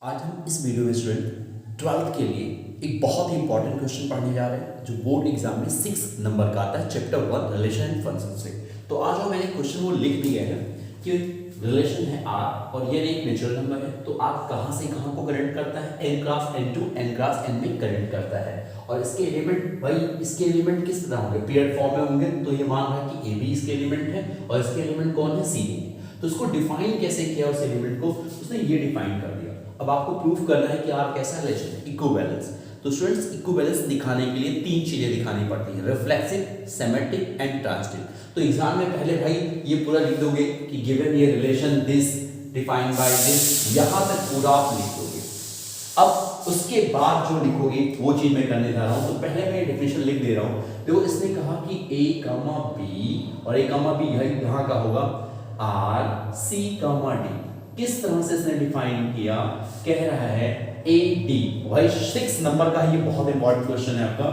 आज हम इस वीडियो में स्टूडेंट 12th के लिए एक बहुत ही इंपॉर्टेंट क्वेश्चन पढ़ने जा रहे हैं जो बोर्ड एग्जाम में 6 नंबर का आता है चैप्टर 1 रिलेशन एंड फंक्शन से। तो आज जो मैंने क्वेश्चन वो लिख दिया है कि रिलेशन है R और ये एक नेचुरल नंबर है, तो आप कहाँ से कहाँ को करेंट करता है n cross n2 n cross n में करेंट करता है। और इसके एलिमेंट भाई इसके एलिमेंट किस तरह होंगे, पेयर्ड फॉर्म में होंगे। तो ये मान रहा है कि AB इसके एलिमेंट है और इसके एलिमेंट कौन है, CD। तो इसको डिफाइन कैसे किया उस एलिमेंट को, उसने ये डिफाइन कर दिया। अब आपको प्रूफ करना है कि R कैसा रिलेशन है, इक्विवेलेंस। तो स्टूडेंट्स इक्विवेलेंस दिखाने के लिए तीन चीजें दिखानी पड़ती है, रिफ्लेक्सिव, सिमेट्रिक एंड ट्रांजिटिव। तो एग्जाम में पहले भाई ये पूरा लिख दोगे कि गिवन ये relation this defined by this, यहां तक पूरा आप लिख दोगे। अब उसके बाद जो लिखोगे वो चीज मैं करने जा रहा हूं। तो पहले मैं डेफिनेशन लिख दे रहा हूं। देखो इसने कहा कि A, B और A, B यहां का होगा R, C, D। किस तरह से इसने डिफाइन किया, कह रहा है AD, भाई 6 नंबर का ये बहुत इंपॉर्टेंट क्वेश्चन है आपका।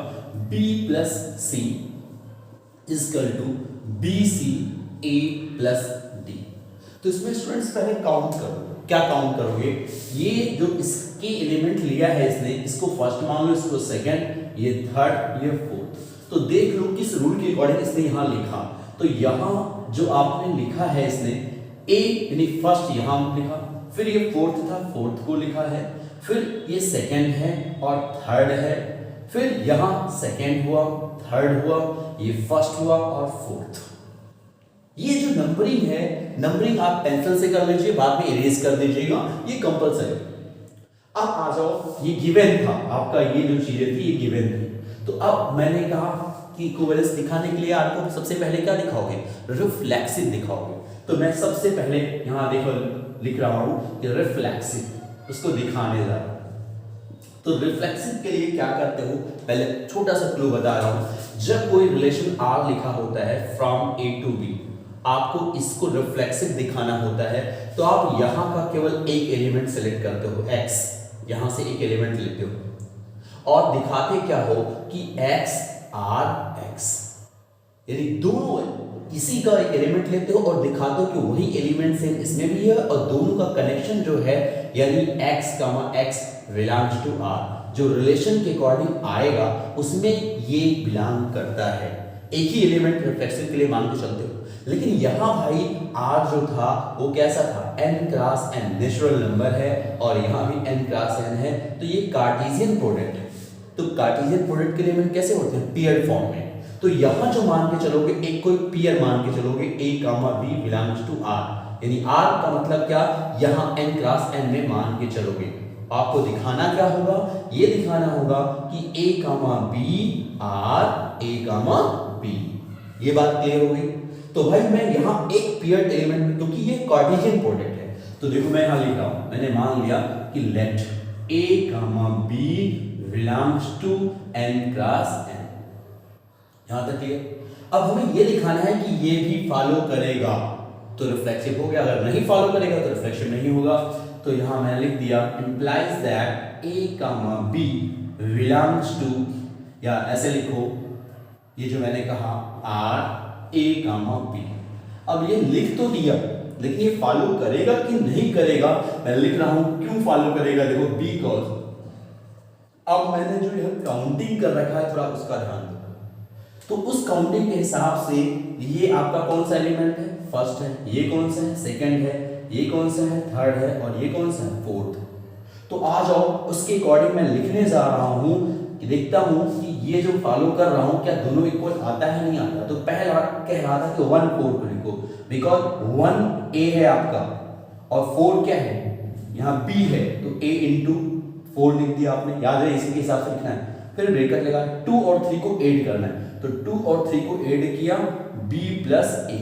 B plus C equal to BC A plus D। तो इसमें स्टूडेंट्स पहले काउंट करो, क्या काउंट करोगे, ये जो इसके एलिमेंट लिया है इसने, इसको फर्स्ट मान लो, इसको सेकंड, ये थर्ड, ये फोर्थ। तो देख लो किस रूल के अकॉर्डिंग इसने यहां लिखा। तो यहां जो आपने लिखा है इसने A यानी फर्स्ट यहां लिखा, फिर ये फोर्थ था, फोर्थ को लिखा है, फिर ये सेकंड है और थर्ड है, फिर यहां सेकंड हुआ, थर्ड हुआ, ये फर्स्ट हुआ और फोर्थ। ये जो नंबरिंग है, नंबरिंग आप पेंसिल से कर लीजिए, बाद में इरेज कर दीजिएगा, ये कंपलसरी। अब आ जाओ, ये गिवन था आपका, ये जो चीजें थी ये गिवन थी। तो अब मैंने कहा कि इक्विवेलेंस दिखाने के लिए आपको सबसे पहले क्या दिखाओगे, रिफ्लेक्सिव दिखाओगे। तो मैं सबसे पहले यहां देखो लिख रहा हूं कि रिफ्लेक्सिव, उसको दिखाने जा रहा हूं। तो रिफ्लेक्सिव के लिए क्या करते हो, पहले छोटा सा क्लू बता रहा हूं। जब कोई रिलेशन R लिखा होता है फ्रॉम A टू B, आपको इसको रिफ्लेक्सिव दिखाना होता है, तो आप यहां का केवल एक एलिमेंट सेलेक्ट करते हो, X, यहां से एक एलिमेंट लेते हो और दिखाते क्या हो कि X R X, यानी दोनों इसी का एक एलिमेंट लेते हो और दिखाते हो कि वही एलिमेंट सेम इसमें भी है और दोनों का कनेक्शन जो है यानी x, x belongs to R, जो रिलेशन के अकॉर्डिंग आएगा उसमें ये बिलोंग करता है। एक ही एलिमेंट रिफ्लेक्सिव के लिए मान के चलते हो। लेकिन यहां भाई R जो था वो कैसा था, n cross n, natural number है और यहां भी n क्रॉस n है, तो ये कार्टेशियन प्रोडक्ट है। तो कार्टेशियन प्रोडक्ट के एलिमेंट कैसे होते हैं, पेयर्ड फॉर्म में। तो यहां जो मान के चलोगे, एक कोई पेयर मान के चलोगे, A, B belongs to R, यानी R का मतलब क्या, यहां n क्रॉस n में मान के चलोगे। आपको दिखाना क्या होगा, ये दिखाना होगा कि A, B R, A, B। ये बात क्लियर हो गई। तो भाई मैं यहां एक पेयर्ड एलिमेंट, क्योंकि ये कार्टेशियन प्रोडक्ट है, तो देखो मैं यहां लिख रहा हूं, मैंने मान लिया कि let A, B belongs to n cross n। यहां तक क्लियर। अब हमें यह दिखाना है कि ये भी फॉलो करेगा तो रिफ्लेक्सिव हो गया, अगर नहीं फॉलो करेगा तो रिफ्लेक्शन नहीं होगा। तो यहां मैंने लिख दिया implies that A, B belongs to, या ऐसे लिखो, ये जो मैंने कहा R, A, B। अब ये लिख तो दिया, लेकिन ये फॉलो करेगा कि नहीं करेगा, मैं लिख रहा हूं क्यों फॉलो करेगा, देखो बिकॉज अब मैंने जो यह काउंटिंग कर रखा है थोड़ा उसका ध्यान दो। तो उस काउंटिंग के हिसाब से ये आपका कौन सा एलिमेंट है, फर्स्ट है, ये कौन सा है, सेकंड है, ये कौन सा है, थर्ड है और ये कौन सा है, फोर्थ। तो आ जाओ उसके अकॉर्डिंग मैं लिखने जा रहा हूं कि देखता हूं कि ये जो फॉलो कर रहा हूं क्या दोनों इक्वल आता है नहीं आता। तो पहला कह रहा था कि 1 4 को लिखो, बिकॉज 1 A है आपका और 4 क्या है, यहां B है, तो A इंटू 4 लिख दिया आपने, याद है इसी के हिसाब से लिखना है। फिर ब्रेकेट लगा, 2 और 3 को ऐड करना है, तो 2 और 3 को ऐड किया, B plus A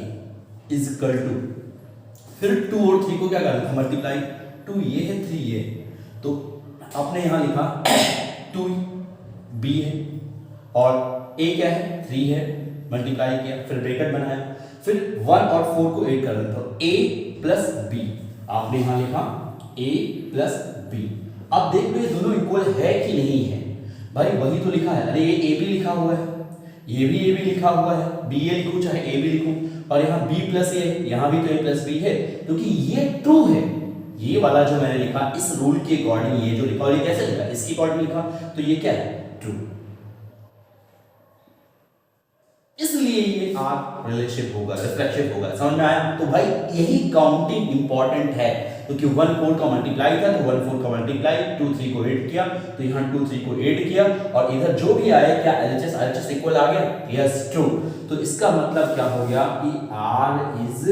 is equal to, फिर 2 और 3 को क्या करना था, मल्टीप्लाई, 2 ये है 3 ये, तो आपने यहां लिखा 2 B है और A क्या है, 3 है, मल्टीप्लाई किया, फिर ब्रैकेट बनाया, फिर 1 और 4 को ऐड करना था, A प्लस B, आपने यहां लिखा A प्लस B। अब देख लो ये दोनों इक्वल है कि नहीं है, भाई वही तो लिखा है, अरे ये A भी लिखा हुआ है, ये भी A भी लिखा हुआ है, B A लिखूं चाहे A भी लिखूं, और यहाँ B प्लस A, यहाँ भी तो A प्लस B है, क्योंकि ये ट्रू है ये वाला जो मैंने लिखा इस रूल के अकॉर्डिंग ये जो लिखा, और ये कैसे लिखा, इसके अकॉर्डिंग लिखा, तो ये क्या है, ट्रू। इसलिए ये आर रिलेशन होगा, रिफ्लेक्शन होगा। समझ में आया? तो भाई यही काउंटिंग इंपॉर्टेंट है, क्योंकि 1 4 का मल्टीप्लाई था, तो 1 4 का मल्टीप्लाई 2 3 को 8 किया, तो यहाँ 2 3 को 8 किया, और इधर जो भी आया क्या एलएचएस आरएचएस इक्वल आ गया, यस ट्रू। तो इसका मतलब क्या हो गया कि आर इज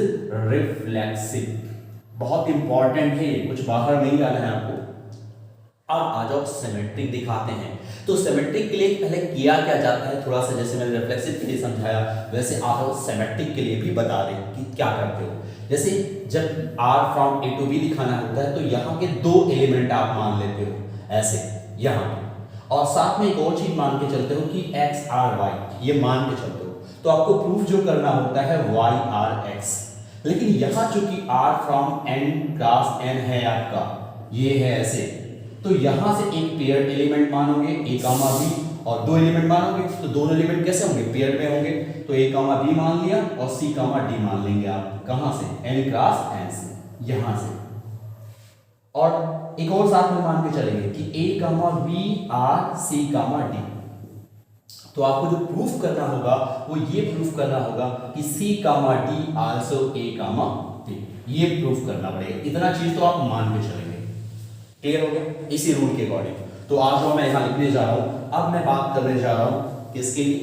रिफ्लेक्सिव। बहुत इंपॉर्टेंट है, कुछ बाहर नहीं आना है आपको। अब आ जाओ सिमेट्रिक दिखाते हैं। तो सिमेट्रिक के लिए पहले किया क्या जाता है, थोड़ा सा जैसे मैंने रिफ्लेक्सिव के लिए समझाया, वैसे आ जाओ सिमेट्रिक के लिए भी बता दें कि क्या करते हो। जैसे जब r from a to b दिखाना होता है, तो यहाँ के 2 एलिमेंट आप मान लेते हो ऐसे यहाँ पे, और साथ में एक और चीज मान के चलते हो कि x r y, ये मान के चलते हो। तो आपको प्रूफ जो करना होता है y r x, लेकिन यहाँ चूंकि r from n cross n है आपका, ये है ऐसे, तो यहां से एक पेयर एलिमेंट मानोगे a कामा b, और 2 एलिमेंट मानोगे, तो दोनों एलिमेंट कैसे होंगे, पेयर में होंगे। तो a कामा b मान लिया और c कामा d मान लेंगे आप, कहां से, n क्रॉस n से, यहां से। और एक और साथ में मान के चलेंगे कि a comma b r c comma d। तो आपको जो प्रूफ करना होगा वो ये प्रूफ करना होगा कि c comma d also a comma b, ये प्रूफ करना पड़ेगा। इतना चीज तो आप मान के चलेंगे। क्लियर हो गया इसी रूल के अकॉर्डिंग। तो आज जो मैं यहां लिखने जा रहा हूं, अब मैं बात करने जा रहा हूं किसके लिए,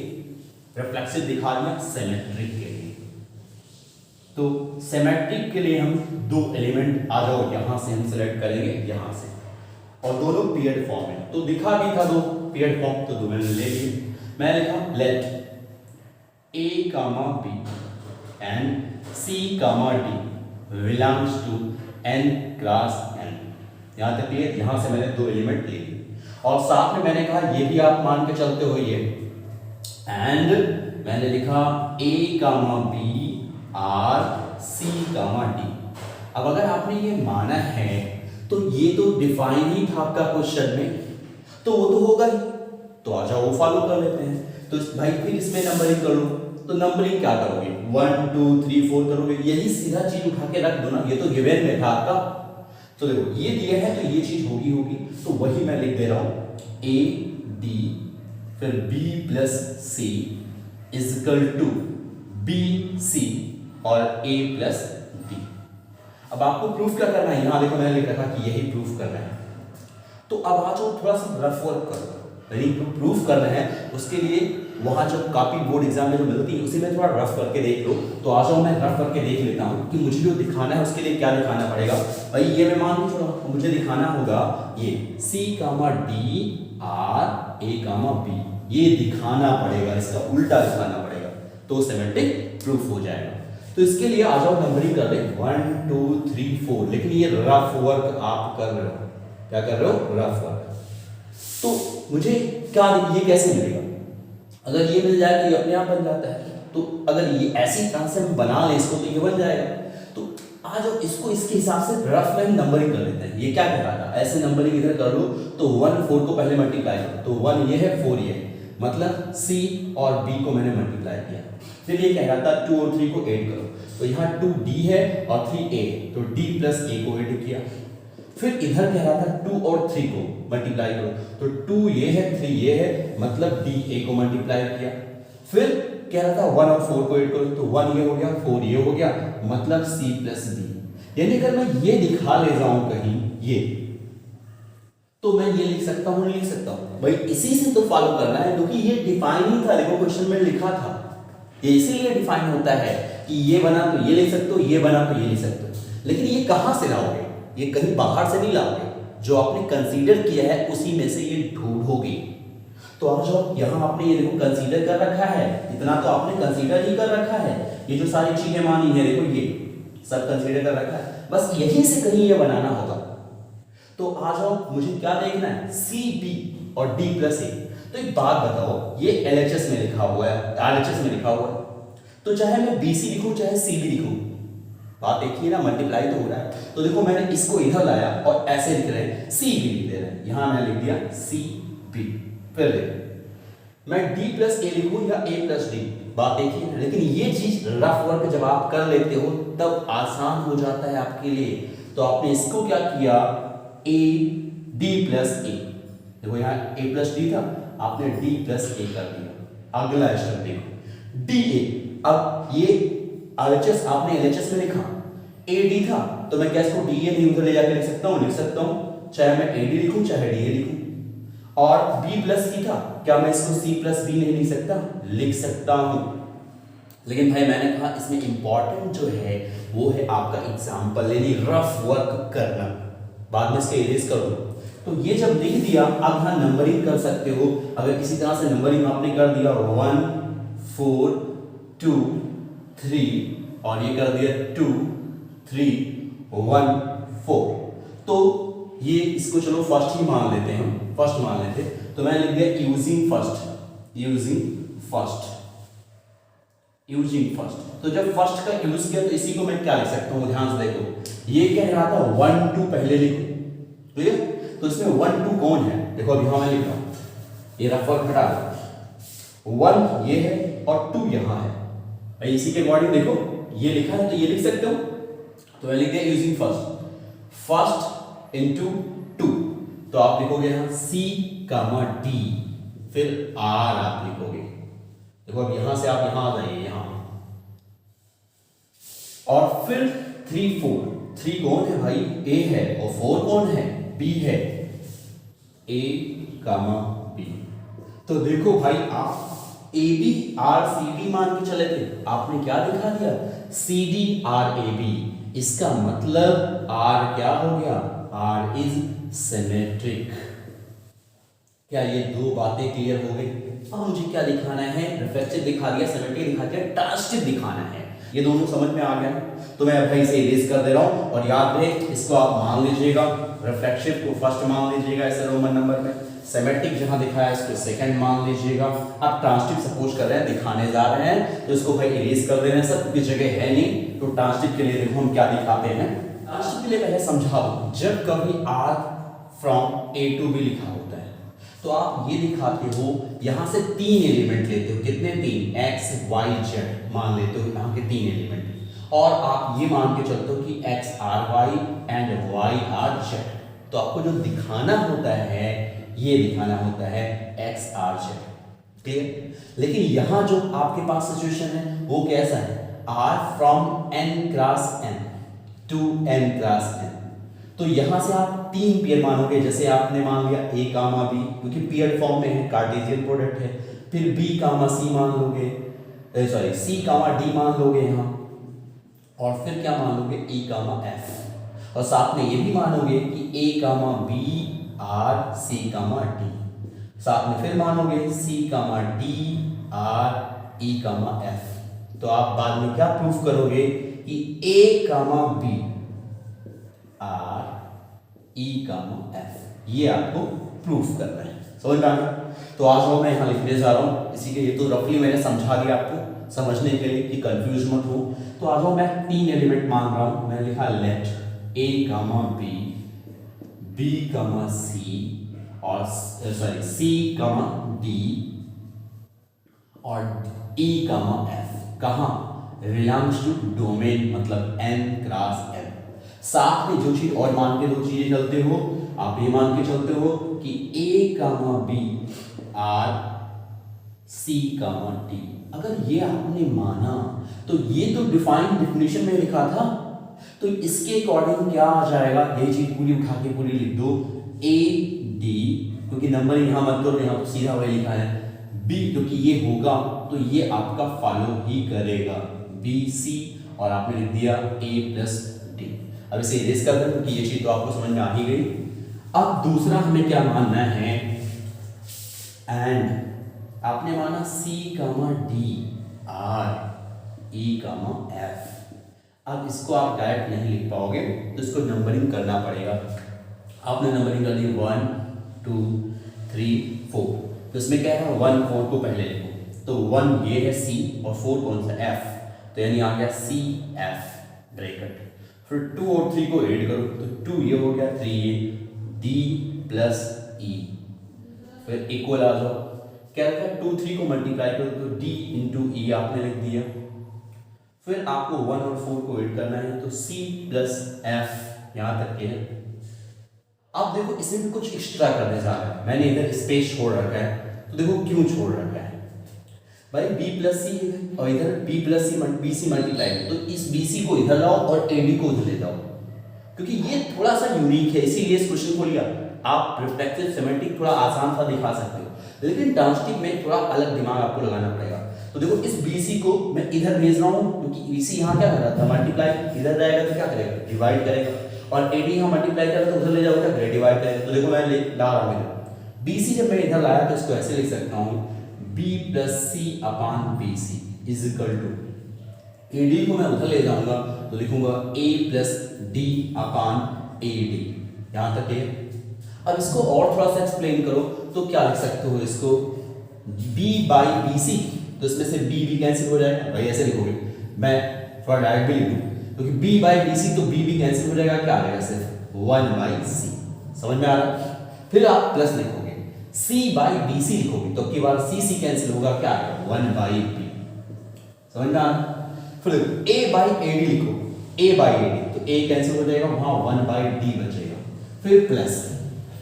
रिफ्लेक्सिव दिखा दिया, सिमेट्रिक के लिए। तो सिमेट्रिक के लिए हम 2 एलिमेंट, आ जाओ यहां से हम सिलेक्ट करेंगे यहां से, और दोनों पेयर्ड फॉर्म में। तो दिखा भी था 2 पेयर्ड फॉर्म, तो 2 मैंने ले लिए। मैं लिखा let a comma b and c comma d belongs to n cross n। यहां तक क्लियर। यहां से मैंने 2 एलिमेंट ले लिए, और साथ में मैंने कहा ये भी आप मान के चलते हो ये, एंड मैंने लिखा a comma b r c comma d। अब अगर आपने ये माना है तो ये तो डिफाइन ही था आपका क्वेश्चन में, तो वो तो होगा ही। तो आ जाओ वो फॉलो कर लेते हैं। तो भाई फिर इसमें नंबरिंग कर लो, तो नंबरिंग क्या करोगे, 1 2 3 4 करोगे, यही सीधा चीज उठा के रख दो ना, ये तो गिवन में था आपका। तो देखो ये दिया है तो ये चीज होगी, तो वही मैं लिख दे रहा हूं, a d फिर b plus c equal to b c और a प्लस b। अब आपको प्रूफ क्या करना है, यहां देखो मैंने लिख रखा कि यही प्रूफ करना है। तो अब आ जाओ थोड़ा सा रफ वर्क करो, प्रूफ कर रहे हैं उसके लिए वहां जो कॉपी बोर्ड एग्जाम में जो मिलती है उसी में थोड़ा रफ करके देख लो। तो आ जाओ मैं रफ करके देख लेता हूं कि मुझे जो दिखाना है उसके लिए क्या दिखाना पड़ेगा। भाई ये मैं मान के चलो, मुझे दिखाना होगा ये c comma d r a comma b, ये दिखाना पड़ेगा, इसका उल्टा दिखाना पड़ेगा, तो सिमेट्रिक प्रूफ हो जाएगा। तो इसके लिए आ जाओ नंबरिंग कर ले 1 2 3 4, लेकिन ये रफ वर्क आप कर रहे हो, क्या कर रहे हो, रफ वर्क। तो मुझे क्या, ये कैसे मिलेगा, अगर ये मिल जाए तो ये अपने आप बन जाता है। तो अगर ये ऐसी तरह से हम बना ले इसको तो ये बन जाएगा। तो आ जाओ इसको इसके हिसाब से रफ में नंबरिंग कर लेते हैं। ये क्या कह रहा था, ऐसे नंबरिंग इधर कर लो, तो 1 4 को पहले मल्टीप्लाई करो, तो 1 ये है 4 ये है, मतलब c और b को मैंने मल्टीप्लाई किया। फिर ये कह रहा था 2 और 3 को ऐड करो, तो यहाँ 2d है और 3a, तो d प्लस a को ऐड किया। फिर इधर कह रहा था 2 और 3 को मल्टीप्लाई करो, तो 2 ये है 3 ये है, मतलब d a को मल्टीप्लाई किया। फिर कह रहा था 1 और 4 को ऐड करो, तो 1 ये हो गया 4 ये हो गया, मतलब c प्लस d। यानी अगर मैं ये दिखा ले जाऊं कहीं ये, तो मैं ये लिख सकता हूं, नहीं लिख सकता हूं भाई, इसी से तो फॉलो करना है, क्योंकि ये डिफाइन ही था। देखो क्वेश्चन में लिखा था, ये इसीलिए डिफाइन होता है कि ये बना तो ये लिख सकते हो, ये बना तो ये लिख सकते हो। लेकिन ये कहां से लाओगे, ये कहीं बाहर से नहीं लाओगे, जो आपने कंसीडर किया है उसी में से ये ढूंढोगे। तो अब जो यहां आपने ये देखो कंसीडर कर रखा है, इतना तो आपने कंसीडर ही कर रखा है, ये जो सारी चीजें मानी है देखो ये सब कंसीडर कर रखा है, बस यहीं से कहीं ये बनाना होगा। तो आ जाओ मुझे क्या देखना है, सी बी और डी प्लस ए। तो एक बात बताओ, ये एलएचएस में लिखा हुआ है, आरएचएस में लिखा हुआ है, तो चाहे मैं बीसी लिखूं चाहे सीबी लिखूं, बात देखिए ना, मल्टीप्लाई तो हो रहा है। तो देखो मैंने इसको इधर लाया और ऐसे लिख रहे हैं, सी बी लिख दे रहे हैं, यहां मैंने लिख दिया सी बी। फिर देखो मैं डी प्लस ए लिखूं या ए प्लस डी, बात देखिए ना। लेकिन ये चीज रफ वर्क जब आप कर लेते हो तब आसान हो जाता है आपके लिए। तो आपने इसको क्या किया, ए डी प्लस ए, देखो यहाँ ए प्लस डी था, आपने डी प्लस ए कर दिया। अगला स्टेप देखो डी ए, अब ये एलएचएस आपने एलएचएस में लिखा, ए डी था तो मैं क्या इसको डी ए नहीं उधर ले जाकर लिख सकता हूँ, लिख सकता हूँ, चाहे मैं ए डी लिखूँ चाहे डी ए लिखूँ। और बी प्लस सी था, क्या मैं इसको सी प्लस बी नहीं लिख सकता, लिख सकता हूँ। लेकिन भाई मैंने कहा इसमें इंपॉर्टेंट जो है वो है आपका एग्जाम्पल, यानी रफ वर्क करना, बाद में इसके इरेज करो। तो ये जब लिख दिया, अब यहाँ नंबरिंग कर सकते हो। अगर इसी तरह से नंबरिंग आपने कर दिया 1 4 2 3 और ये कर दिया 2 3 1 4, तो ये इसको चलो फर्स्ट ही मान लेते हैं, फर्स्ट मान लेते हैं। तो मैंने लिख दिया using first, using first, using first. तो जब फर्स्ट का यूज किया तो इसी को मैं क्या लिख सकता हूँ, ध्यान से देखो, ये कह रहा था 1 2 पहले लिखो, क्लियर। तो इसमें 1 2 कौन है, देखो अभी यहाँ मैं लिख रहा हूँ, ये रफ वर्क हटा दो, 1 ये है और 2 यहाँ है। भाई इसी के अकॉर्डिंग देखो ये लिखा है तो ये लिख सकते हो। तो मैं लिख दिया यूजिंग फर्स्ट, फर्स्ट इनटू 2, तो आप लिखोगे यहाँ C, D, फिर R आप लिखोगे। देखो अब यहां से आप यहां आ जाइए यहाँ, और फिर 3 4, 3 कौन है भाई, A है, और 4 कौन है, B है, A, B। तो देखो भाई आप A B R C D मान के चले थे, आपने क्या दिखा दिया, C D R A B. इसका मतलब आर क्या हो गया, आर इज सिमेट्रिक। क्या ये दो बातें क्लियर हो गई। अब मुझे क्या दिखाना है, रिफ्लेक्सिव दिखा दिया, सिमेट्रिक दिखा दिया, ट्रांजिटिव दिखाना है। ये दोनों समझ में आ गया, तो मैं भाई इसे इरेज कर दे रहा हूं। और याद रहे इसको आप मान लीजिएगा, रिफ्लेक्सिव को फर्स्ट मान लीजिएगा ऐसे रोमन नंबर में, सिमेट्रिक जहां दिखाया है इसको सेकंड मान लीजिएगा। आप ट्रांजिटिव सपोज कर रहे हैं, दिखाने जा रहे हैं, तो इसको भाई इरेज कर देना है, सब की जगह है नहीं। तो ट्रांजिटिव के लिए देखो हम क्या दिखाते हैं। ट्रांजिटिव के लिए पहले समझा दो, जब कभी R from A to B लिखा होता है तो आप ये दिखाते हो, यहां से 3 एलिमेंट लेते हो, कितने 3, एक्स वाई जेड मान लेते हो, यहां के 3 एलिमेंट, और आप ये मान के चलते हो कि X R Y and Y R Z. तो आपको जो दिखाना होता है ये दिखाना होता है एक्स आर जेड, क्लियर। लेकिन यहां जो आपके पास सिचुएशन है वो कैसा है, R from N cross N to N cross N. तो यहां से आप 3 पेयर मानोगे, जैसे आपने मान लिया ए कामा बी, क्योंकि पेयर फॉर्म में है, कार्टेशियन प्रोडक्ट है। फिर बी कामा सी मान लोगे, सॉरी सी कामा डी मान लोगे यहां, और फिर क्या मान लोगे, ई कामा एफ, और साथ में ये भी मानोगे कि A comma B R C comma D, साथ में फिर मानोगे C comma D R E comma F. तो आप बाद में क्या प्रूफ करोगे कि A comma B R E comma F, ये आपको प्रूफ करना है। समझ में आ गया। तो आज मैं यहाँ लिखने जा रहा हूँ इसी के, ये तो रफली मैंने समझा दिया आपको समझने के लिए कि कंफ्यूज मत हो। तो आज मैं 3 एलिमेंट मान रहा हूँ, मैंने लिखा लेट ए कामा बी, बी कामा सी, और सॉरी सी कामा डी और ई कामा एफ। कहाँ, रिलेंस टू डोमेन, मतलब एन क्रॉस एन। साथ में जो चीज और मान के 2 चीजें चलते हो, आप ये मान के चलते हो कि A comma B R C comma D. अगर ये आपने माना तो ये तो डिफाइन डेफिनेशन में लिखा था, तो इसके अकॉर्डिंग क्या आ जाएगा, ये चीज पूरी उठा के पूरी लिख दो, ए डी, क्योंकि नंबर यहां मत करो, यहां तो सीधा वही लिखा है, बी क्योंकि ये होगा तो ये आपका फॉलो ही करेगा, बी सी, और आपने लिख दिया ए प्लस डी। अब इसे इरेज कर दो क्योंकि ये चीज तो आपको समझ में आ ही गई। अब दूसरा हमें क्या मानना है, एंड आपने माना C comma D R E comma F. अब इसको आप डायरेक्ट नहीं लिख पाओगे तो इसको नंबरिंग करना पड़ेगा। आपने नंबरिंग कर दी 1 2 3 4, तो इसमें क्या है 1 4 को पहले लिखो, तो 1 ये है सी और 4 कौन सा एफ, तो यानी आ गया सी एफ ब्रैकेट। फिर 2 और 3 को ऐड करो तो 2 ये हो गया, 3 ये, डी प्लस ई, फिर इक्वल आ जाओ, क्या रखा 2 3 को मल्टीप्लाई करो तो डी इंटू ई आपने लिख दिया। फिर आपको 1 और 4 को ऐड करना है तो सी प्लस एफ यहाँ तक के है। अब देखो इसमें भी कुछ एक्स्ट्रा करने जा रहा है, मैंने इधर स्पेस छोड़ रखा है, तो देखो क्यों छोड़ रखा है भाई, b प्लस सी है और इधर b plus C B C multiply, तो इस बी सी को इधर लाओ और एडी को उधर ले जाओ, क्योंकि ये थोड़ा सा यूनिक है इसीलिए इस क्वेश्चन को लिया। आप रिफ्लेक्सिव सिमेट्रिक थोड़ा आसान सा दिखा सकते हो, लेकिन ट्रांसटिव में थोड़ा अलग दिमाग आपको लगाना पड़ेगा। तो देखो इस BC को मैं इधर भेज रहा हूँ, क्योंकि BC यहाँ क्या कर रहा था, मल्टीप्लाई, इधर जाएगा तो क्या करेगा, डिवाइड करेगा, और AD यहाँ मल्टीप्लाई करेगा तो उधर ले जाओगे क्या, डिवाइड करेगा। तो देखो मैं ला रहा हूँ इधर BC, जब मैं इधर लाया तो इसको ऐसे लिख सकता हूँ B plus C upon BC is equal to, AD को मैं उधर ले जाऊंगा तो लिखूंगा A plus D upon AD, यहाँ तक है। अब इसको और थोड़ा सा एक्सप्लेन करो तो क्या लिख सकते हो इसको, B बाई BC, तो इसमें से B भी कैंसिल हो जाएगा भाई, ऐसे लिखोगे, मैं थोड़ा डायरेक्ट भी लिख दूँ, क्योंकि B बाई BC तो B भी कैंसिल हो जाएगा, क्या आ जाएगा सिर्फ 1 बाई C, समझ में आ रहा है। फिर आप प्लस लिखोगे, C बाई BC लिखोगे तो की बार C कैंसिल होगा, क्या आएगा 1 बाई B, समझ में आ रहा। फिर A बाई AD लिखो, A बाई AD तो A कैंसिल हो जाएगा, वहां 1 बाई D बचेगा, फिर प्लस,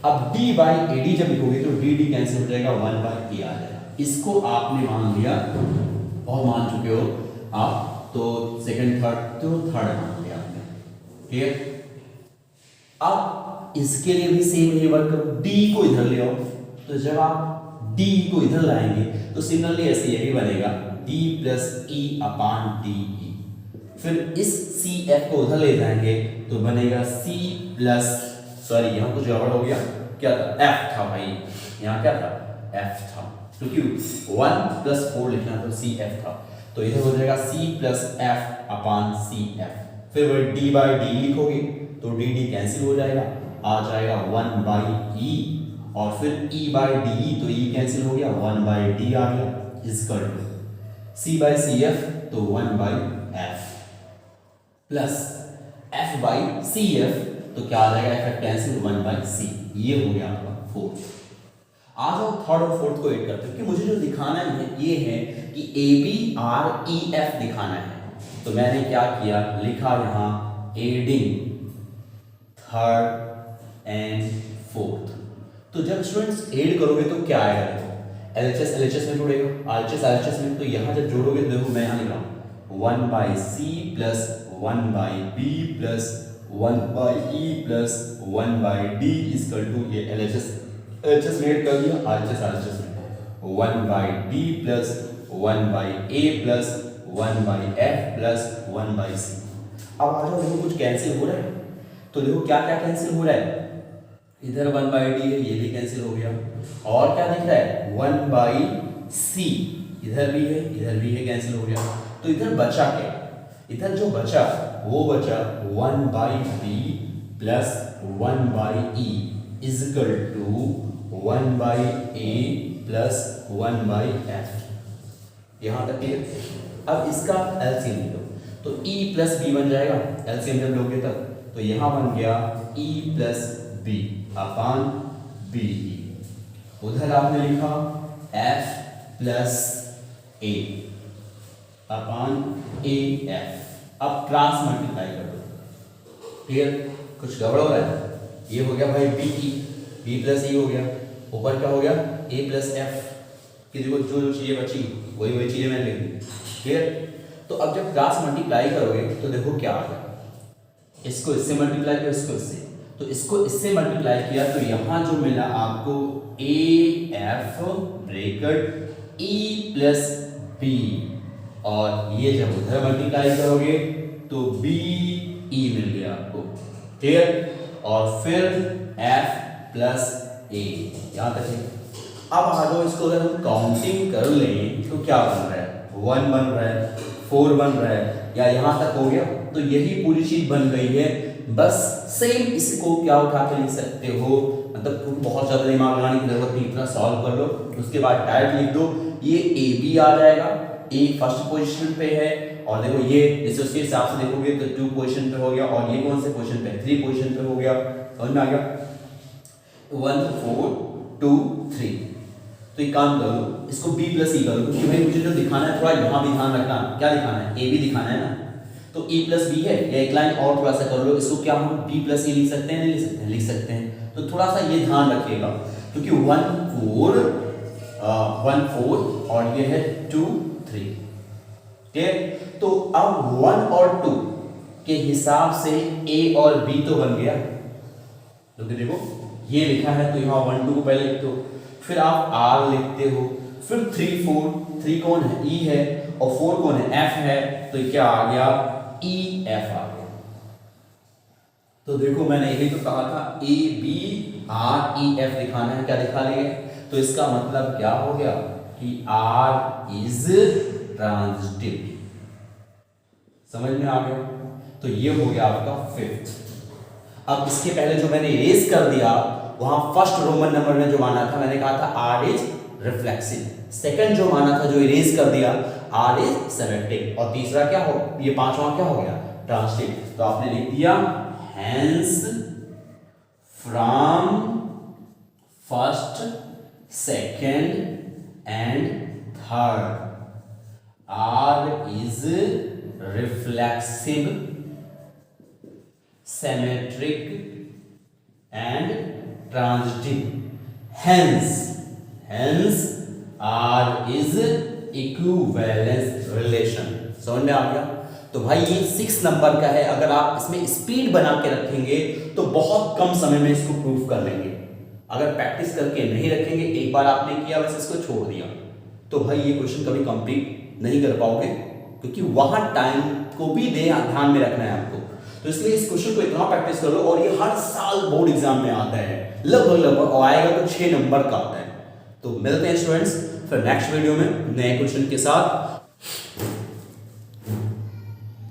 अब D बाई AD जब लिखोगे तो DD कैंसिल हो जाएगा, 1 बाई A आ जाएगा। इसको आपने मान लिया और मान चुके हो आप, तो सेकंड थर्ड तो थर्ड मान लिया आपने, ठीक है। अब इसके लिए भी सेम ये वर्क करो, D को इधर ले आओ, तो जब आप D को इधर लाएंगे तो सिमिलरली ऐसे ये भी बनेगा D प्लस E अपान DE, फिर इस CF को उधर ले जाएंगे तो बनेगा C प्लस, सॉरी यहाँ कुछ गड़बड़ हो गया, क्या था, F था भाई, यहाँ क्या था, F था, क्योंकि 1 प्लस 4 लिखना तो CF था, तो इधर हो जाएगा C प्लस F अपान CF, फिर वही D बाई D लिखोगे तो DD कैंसिल हो जाएगा, आ जाएगा 1 बाई E, और फिर E बाई DE तो E कैंसिल हो गया, 1 बाई D आ गया, equal to C by CF तो 1 by F plus F by CF तो क्या आ जाएगा, F कैंसिल 1 बाई C, ये हो गया आपका फोर्थ। आ जाओ थर्ड और फोर्थ को ऐड करते हैं, कि मुझे जो दिखाना है ये है कि ABREF दिखाना है, तो मैंने क्या किया, लिखा यहाँ एडिंग थर्ड एंड फोर्थ। तो जब स्टूडेंट्स ऐड करोगे तो क्या आएगा, देखो LHS LHS में जोड़ेगा, RHS RHS में, तो यहाँ जब जोड़ोगे तो देखो मैं यहाँ लिख रहा हूँ 1 by C plus 1 by B plus 1 by E plus 1 by D equal to, ये LHS LHS में ऐड कर दिया, RHS RHS में 1 by D plus 1 by A plus 1 by F plus 1 by C। अब आ जाओ, देखो कुछ कैंसिल हो रहा है, तो देखो क्या क्या कैंसिल हो रहा है, इधर 1 बाई D है, ये भी कैंसिल हो गया, और क्या दिख रहा है 1 बाई C, इधर भी है कैंसिल हो गया, तो इधर बचा क्या, इधर जो बचा वो बचा 1 by B plus 1 by E equal to 1 by A plus 1 by F, यहाँ तक है। अब इसका एलसीएम लो तो E प्लस B बन जाएगा, एलसीएम जब लोगे तब, तो यहाँ बन गया E plus B upon BE, उधर आपने लिखा F plus A upon AF। अब क्रॉस मल्टीप्लाई कर दो, क्लियर, कुछ गड़बड़ हो रहा है, ये हो गया भाई B प्लस E हो गया, ऊपर क्या हो गया A प्लस F, कि देखो जो चीजें बची वही चीजें मैंने लिख दी, क्लियर। तो अब जब क्रॉस मल्टीप्लाई करोगे तो देखो क्या आ गया, इसको इससे मल्टीप्लाई करो, इसको इससे, तो इसको इससे मल्टीप्लाई किया तो यहाँ जो मिला आपको AF bracket E plus B, और ये जब उधर मल्टीप्लाई करोगे तो BE मिल गया आपको, क्लियर, और फिर F प्लस A, यहाँ तक है। अब आ जाओ, इसको अगर हम काउंटिंग कर लें तो क्या बन रहा है, 1 बन रहा है, 4 बन रहा है, या यहाँ तक हो गया, तो यही पूरी चीज बन गई है। बस सेम इसको क्या उठा के लिख सकते हो, मतलब बहुत ज्यादा दिमाग लगाने की जरूरत नहीं, इतना सॉल्व कर लो, उसके बाद डायरेक्ट लिख दो, ये AB आ जाएगा, A फर्स्ट पोजीशन पे है, और देखो ये जैसे उसके हिसाब से देखोगे तो 2 पोजीशन पे हो गया, और ये कौन से पोजीशन पे, 3 पोजीशन पे हो गया, समझ में आ गया, 1 4 2 3। तो एक काम करो, इसको B प्लस E करो, क्योंकि भाई मुझे जो दिखाना है थोड़ा यहाँ भी ध्यान रखना, क्या दिखाना है, AB दिखाना है ना, तो ए प्लस बी है, या एक लाइन और थोड़ा सा कर लो, इसको क्या हम बी प्लस ए लिख सकते हैं, नहीं लिख सकते हैं, लिख सकते हैं। तो थोड़ा सा ये ध्यान रखिएगा, क्योंकि 1 4 और ये है 2 3, ठीक। तो अब 1 और 2 के हिसाब से ए और बी तो बन गया, तो देखो ये लिखा है, तो यहाँ 1 2 को पहले लिखते हो, फिर आप आर लिखते हो, फिर 3 4, 3 कौन है, ई है, और 4 कौन है, एफ है, तो क्या आ गया, ई एफ आ गया। तो देखो मैंने यही तो कहा था, A B R E F दिखाना है, क्या दिखा लिया, तो इसका मतलब क्या हो गया कि आर इज ट्रांजिटिव, समझ में आ गया। तो ये हो गया आपका 5th। अब इसके पहले जो मैंने इरेज कर दिया, वहां फर्स्ट रोमन नंबर में जो माना था, मैंने कहा था आर इज रिफ्लेक्सिव, सेकंड जो माना था, जो इरेज कर दिया, आर इज सिमेट्रिक, और तीसरा क्या हो, ये पांचवा क्या हो गया, ट्रांजिटिव। तो आपने लिख दिया hence from first second and third R is reflexive, symmetric and transitive, hence R is equivalence relation। समझ में आ गया। तो भाई ये 6 नंबर का है, अगर आप इसमें स्पीड बना के रखेंगे तो बहुत कम समय में इसको प्रूफ कर लेंगे। अगर प्रैक्टिस करके नहीं रखेंगे, एक बार आपने किया बस इसको छोड़ दिया, तो भाई ये क्वेश्चन कभी कंप्लीट नहीं कर पाओगे, क्योंकि वहां टाइम को भी ध्यान में रखना है आपको। तो इसलिए इस क्वेश्चन को इतना प्रैक्टिस कर लो, और ये हर साल बोर्ड एग्जाम में आता है, लगभग और आएगा तो 6 नंबर का आता है। तो मिलते हैं स्टूडेंट्स फिर नेक्स्ट वीडियो में नए क्वेश्चन के साथ।